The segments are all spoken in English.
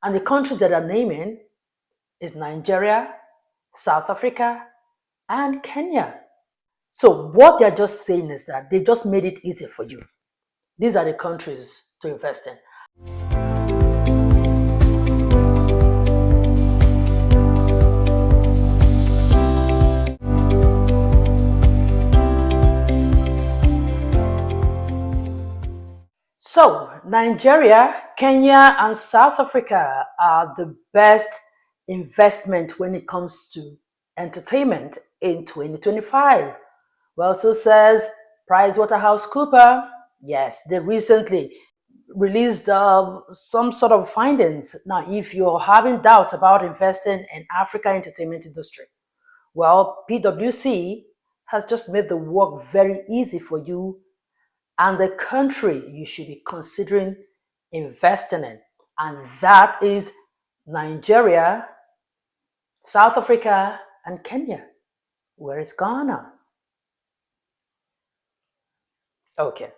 And the countries that are naming is Nigeria, South Africa, and Kenya. So what they're just saying is that they just made it easy for you. These are the countries to invest in. So, Nigeria, Kenya, and South Africa are the best investment when it comes to entertainment in 2025. Well, so says PricewaterhouseCoopers. Yes, they recently released some sort of findings. Now, if you're having doubts about investing in Africa entertainment industry, well, PwC has just made the work very easy for you and the country you should be considering investing in. And that is Nigeria, South Africa, and Kenya. Where is Ghana? Okay.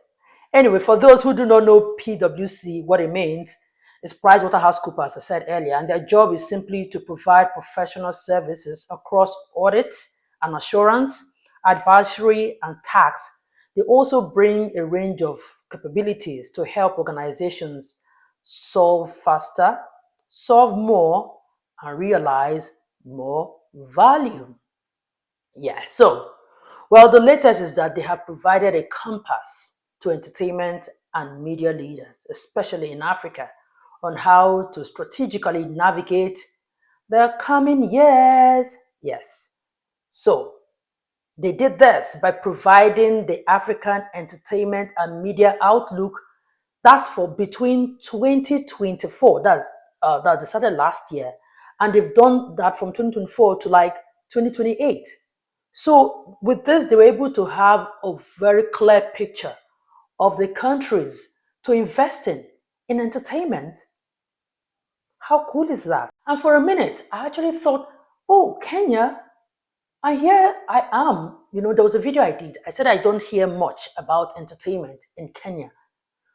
Anyway, for those who do not know PwC, what it means is PricewaterhouseCoopers, as I said earlier, and their job is simply to provide professional services across audit and assurance, advisory, and tax. They also bring a range of capabilities to help organizations solve faster, solve more, and realize more value. Yeah, so, well, the latest is that they have provided a compass to entertainment and media leaders, especially in Africa, on how to strategically navigate the coming years. Yes. So, they did this by providing the African entertainment and media outlook. That's for between 2024, that they started last year, and they've done that from 2024 to like 2028. So with this, they were able to have a very clear picture of the countries to invest in entertainment. How cool is that? And for a minute, I actually thought, oh, Kenya, and here I am. There was a video I did. I said I don't hear much about entertainment in Kenya.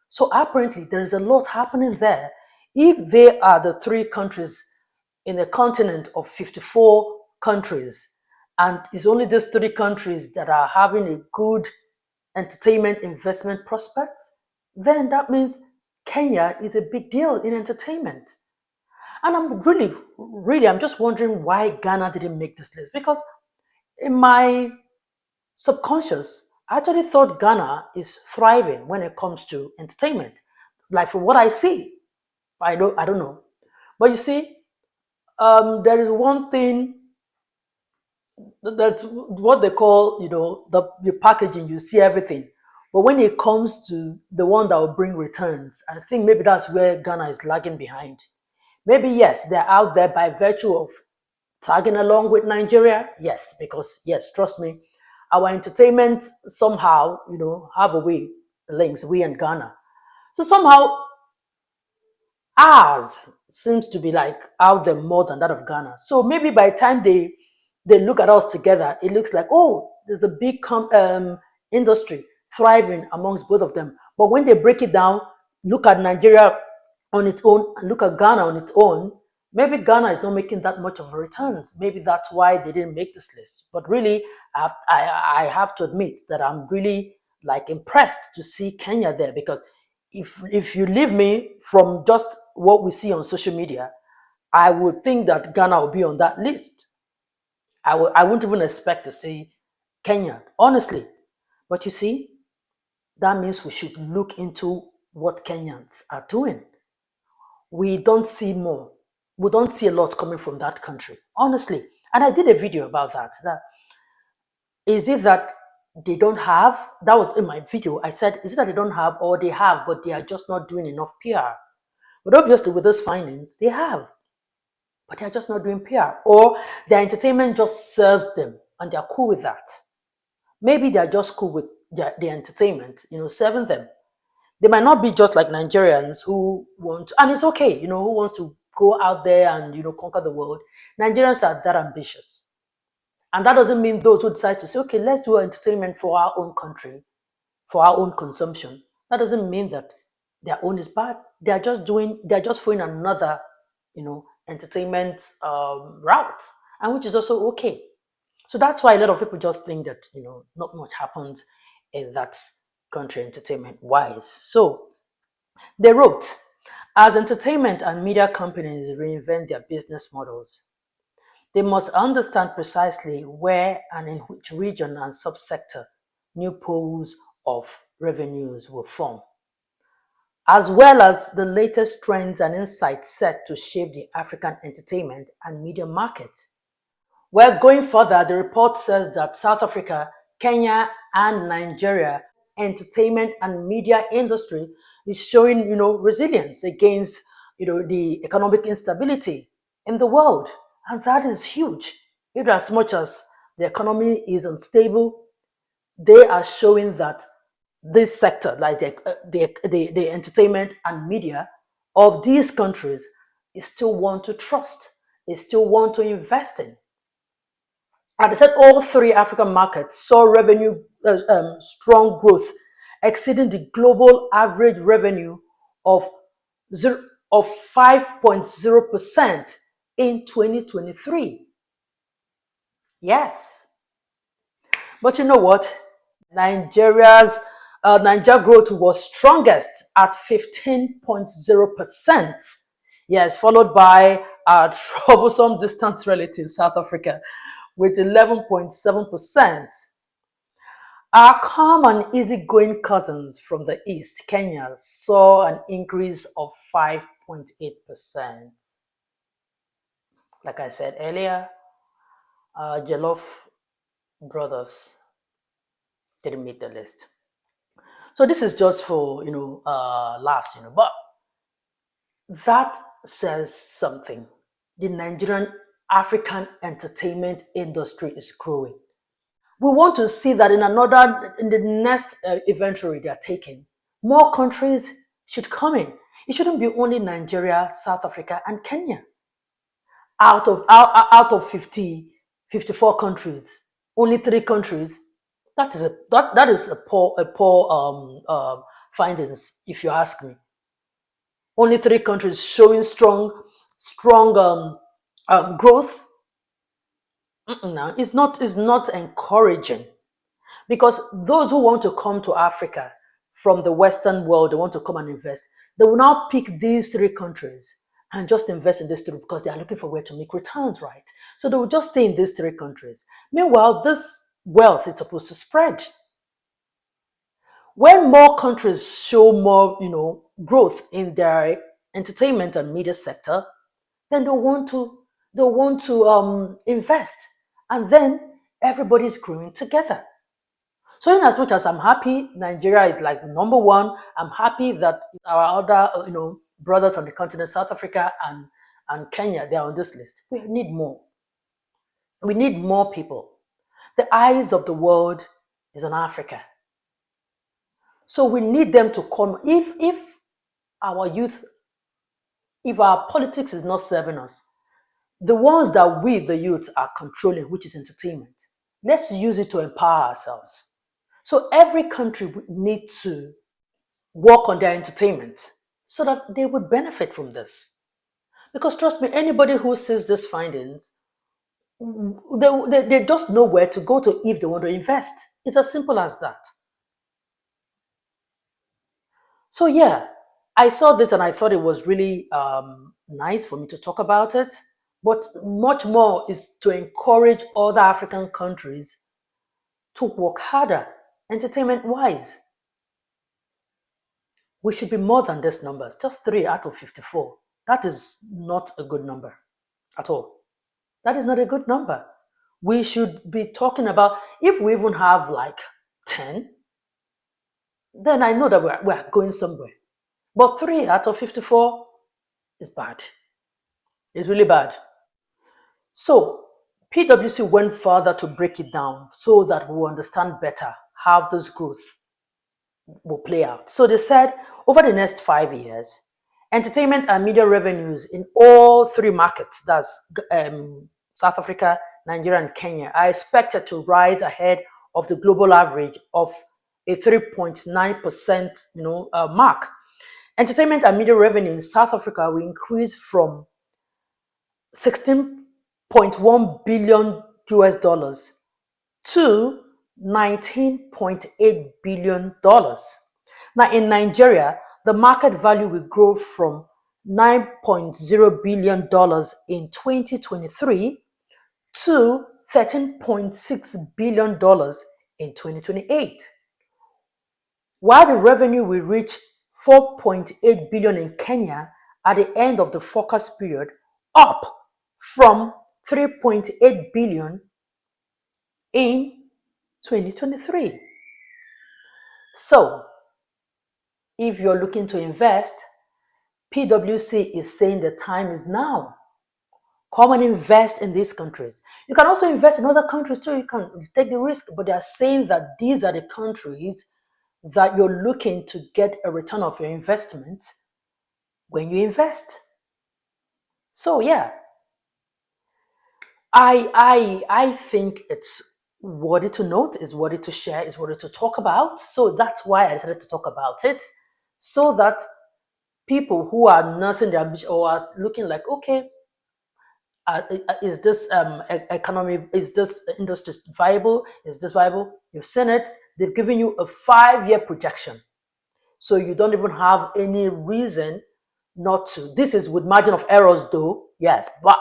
So apparently there is a lot happening there. If they are the three countries in a continent of 54 countries, and it's only these three countries that are having a good entertainment investment prospects, then that means Kenya is a big deal in entertainment. And I'm really, I'm just wondering why Ghana didn't make this list, because in my subconscious, I actually thought Ghana is thriving when it comes to entertainment. Like from what I see, I don't know. But you see, there is one thing that's what they call, the packaging. You see everything, but when it comes to the one that will bring returns, I think maybe that's where Ghana is lagging behind. Maybe yes, they're out there by virtue of tagging along with Nigeria. Yes, because yes, trust me, our entertainment somehow, have a way links, we and Ghana. So somehow ours seems to be like out there more than that of Ghana. So maybe by the time they look at us together, it looks like, oh, there's a big industry thriving amongst both of them. But when they break it down, look at Nigeria on its own and look at Ghana on its own, maybe Ghana is not making that much of a returns. Maybe that's why they didn't make this list. But really, I have to admit that I'm really like impressed to see Kenya there, because if you leave me from just what we see on social media, I would think that Ghana will be on that list. I wouldn't even expect to see Kenya, honestly. But you see, that means we should look into what Kenyans are doing. We don't see more. We don't see a lot coming from that country, honestly. And I did a video about that. Is it that they don't have? That was in my video. I said, is it that they don't have, or they have, but they are just not doing enough PR? But obviously, with those findings, they have, but they are just not doing PR, or their entertainment just serves them, and they are cool with that. Maybe they are just cool with their entertainment, serving them. They might not be just like Nigerians who want to, and it's okay, who wants to go out there and conquer the world. Nigerians are that ambitious. And that doesn't mean those who decide to say, okay, let's do entertainment for our own country, for our own consumption. That doesn't mean that their own is bad. They're just throwing another entertainment route, and which is also okay. So that's why a lot of people just think that not much happens in that country entertainment wise. So they wrote, as entertainment and media companies reinvent their business models, they must understand precisely where and in which region and subsector new pools of revenues will form, as well as the latest trends and insights set to shape the African entertainment and media market. Well, going further, the report says that South Africa, Kenya, and Nigeria entertainment and media industry is showing, resilience against, the economic instability in the world, and that is huge. Even as much as the economy is unstable, they are showing that this sector, like the entertainment and media of these countries, is still one to trust, is still one to invest in. And they said all three African markets saw revenue strong growth, exceeding the global average revenue of zero, of 5.0% in 2023. Yes, but you know what? Nigeria's Niger growth was strongest at 15.0%. Yes, followed by our troublesome distant relative, South Africa, with 11.7%. Our calm and easygoing cousins from the east, Kenya, saw an increase of 5.8%. Like I said earlier, Jollof brothers didn't make the list. So this is just for laughs, but that says something. The Nigerian African entertainment industry is growing. We want to see that in the next inventory they are taking, more countries should come in. It shouldn't be only Nigeria, South Africa, and Kenya. Out of 54 countries, only 3 countries. That is a poor findings, if you ask me. Only 3 countries showing strong growth. No, it's not encouraging, because those who want to come to Africa from the Western world, they want to come and invest. They will now pick these 3 countries and just invest in these three because they are looking for where to make returns, right? So they will just stay in these 3 countries. Meanwhile, this wealth is supposed to spread. When more countries show more, growth in their entertainment and media sector, then they want to invest, and then everybody's growing together. So in as much as I'm happy Nigeria is like number one, I'm happy that our other brothers on the continent, South Africa and Kenya, they are on this list. We need more. We need more people. The eyes of the world is on Africa. So we need them to come. If our youth, if our politics is not serving us, the ones that we, the youth, are controlling, which is entertainment, let's use it to empower ourselves. So every country would need to work on their entertainment so that they would benefit from this. Because trust me, anybody who sees these findings, they just know where to go to if they want to invest. It's as simple as that. So yeah, I saw this and I thought it was really nice for me to talk about it. But much more is to encourage other African countries to work harder, entertainment wise. We should be more than these numbers. Just 3 out of 54. That is not a good number at all. That is not a good number. We should be talking about, if we even have like 10, then I know that we're going somewhere. But 3 out of 54 is bad. It's really bad. So PwC went further to break it down so that we understand better how this growth will play out. So they said over the next 5 years, entertainment and media revenues in all 3 markets, that's South Africa, Nigeria, and Kenya, are expected to rise ahead of the global average of a 3.9% mark. Entertainment and media revenue in South Africa will increase from 16.1 billion US dollars to 19.8 billion dollars. Now in Nigeria, the market value will grow from 9.0 billion dollars in 2023 to 13.6 billion dollars in 2028, while the revenue will reach 4.8 billion in Kenya at the end of the forecast period, up from 3.8 billion in 2023. So, if you're looking to invest, PwC is saying the time is now. Come and invest in these countries. You can also invest in other countries too. You can take the risk, but they are saying that these are the countries that you're looking to get a return of your investment when you invest. So yeah, I think it's worthy to note, it's worthy to share, it's worthy to talk about. So that's why I decided to talk about it, so that people who are nursing their ambition or are looking like, okay, is this economy, is this industry viable? Is this viable? You've seen it. They've given you a 5-year projection, so you don't even have any reason not to. This is with margin of errors, though. Yes, but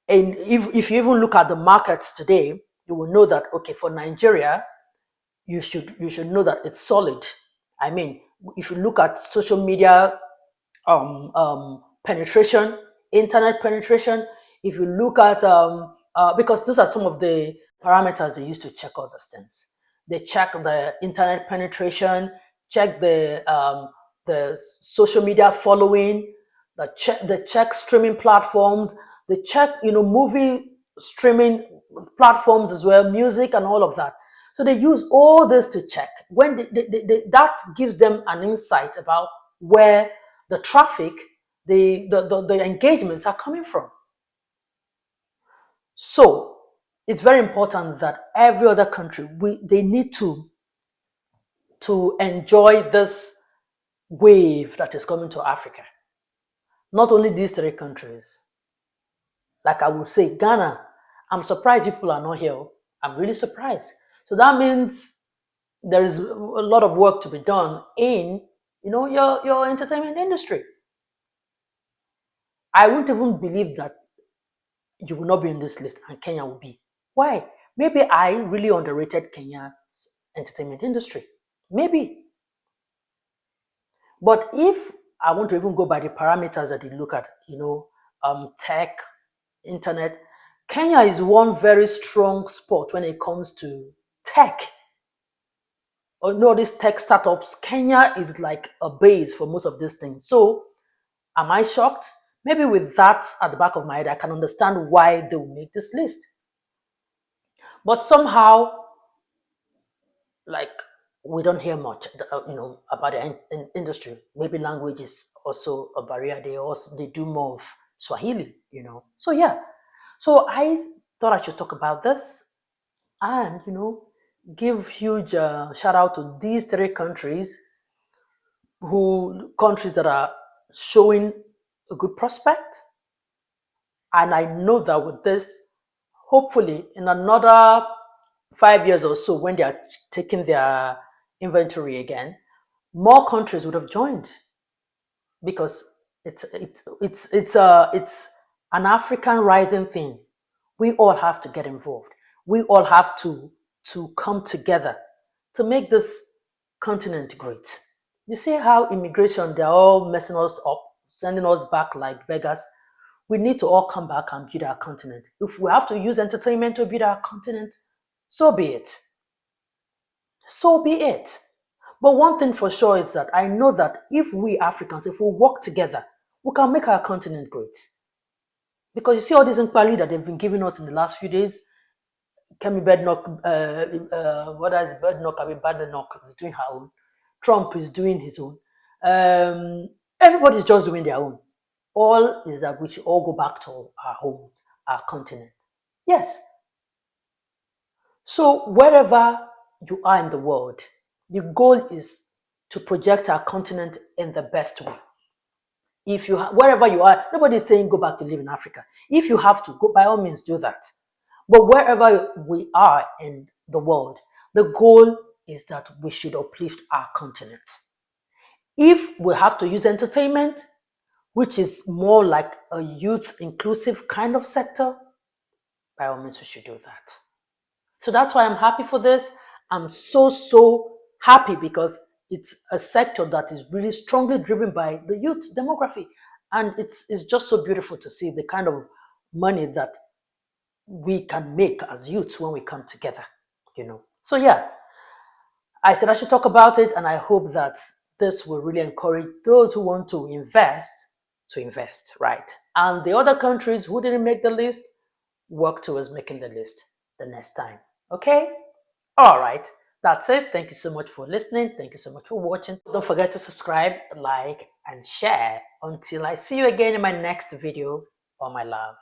and if you even look at the markets today, you will know that okay, for Nigeria, you should know that it's solid. I mean, if you look at social media penetration, internet penetration, if you look at because those are some of the parameters they use to check all those things. They check the internet penetration, check the social media following, the check streaming platforms, they check movie streaming platforms as well, music and all of that. So they use all this to check. When that gives them an insight about where the traffic, the engagements are coming from. So it's very important that every other country, they need to enjoy this wave that is coming to Africa. Not only these 3 countries. Like I would say, Ghana, I'm surprised people are not here. I'm really surprised. So that means there is a lot of work to be done in your entertainment industry. I wouldn't even believe that you will not be in this list and Kenya will be. Why? Maybe I really underrated Kenya's entertainment industry. Maybe. But if I want to even go by the parameters that you look at, tech, internet, Kenya is one very strong spot when it comes to tech. These tech startups, Kenya is like a base for most of these things. So, am I shocked? Maybe with that at the back of my head, I can understand why they will make this list. But somehow, like, we don't hear much, about the industry. Maybe language is also a barrier. They do more of Swahili. So yeah, so I thought I should talk about this and give huge shout out to these 3 countries, countries that are showing a good prospect. And I know that with this, hopefully in another 5 years or so, when they are taking their inventory again, more countries would have joined, because it's an African rising thing. We all have to get involved. We all have to come together to make this continent great. You see how immigration, they're all messing us up, sending us back like beggars. We need to all come back and build our continent. If we have to use entertainment to build our continent, so be it. So be it. But one thing for sure is that I know that if we Africans, if we work together, we can make our continent great. Because you see all this inquiry that they've been giving us in the last few days. Kemi Badenoch, what is Badenoch? I mean, Badenoch is doing her own. Trump is doing his own. Everybody's just doing their own. All is that we should all go back to our homes, our continent. Yes. So wherever you are in the world, the goal is to project our continent in the best way. If you wherever you are, nobody is saying go back to live in Africa. If you have to, go by all means do that. But wherever we are in the world, the goal is that we should uplift our continent. If we have to use entertainment, which is more like a youth inclusive kind of sector, by all means we should do that. So that's why I'm happy for this. I'm so happy because it's a sector that is really strongly driven by the youth demography. And it's just so beautiful to see the kind of money that we can make as youths when we come together, So yeah, I said I should talk about it, and I hope that this will really encourage those who want to invest, right? And the other countries who didn't make the list, work towards making the list the next time. Okay? All right. That's it. Thank you so much for listening. Thank you so much for watching. Don't forget to subscribe, like, and share. Until I see you again in my next video. All my love.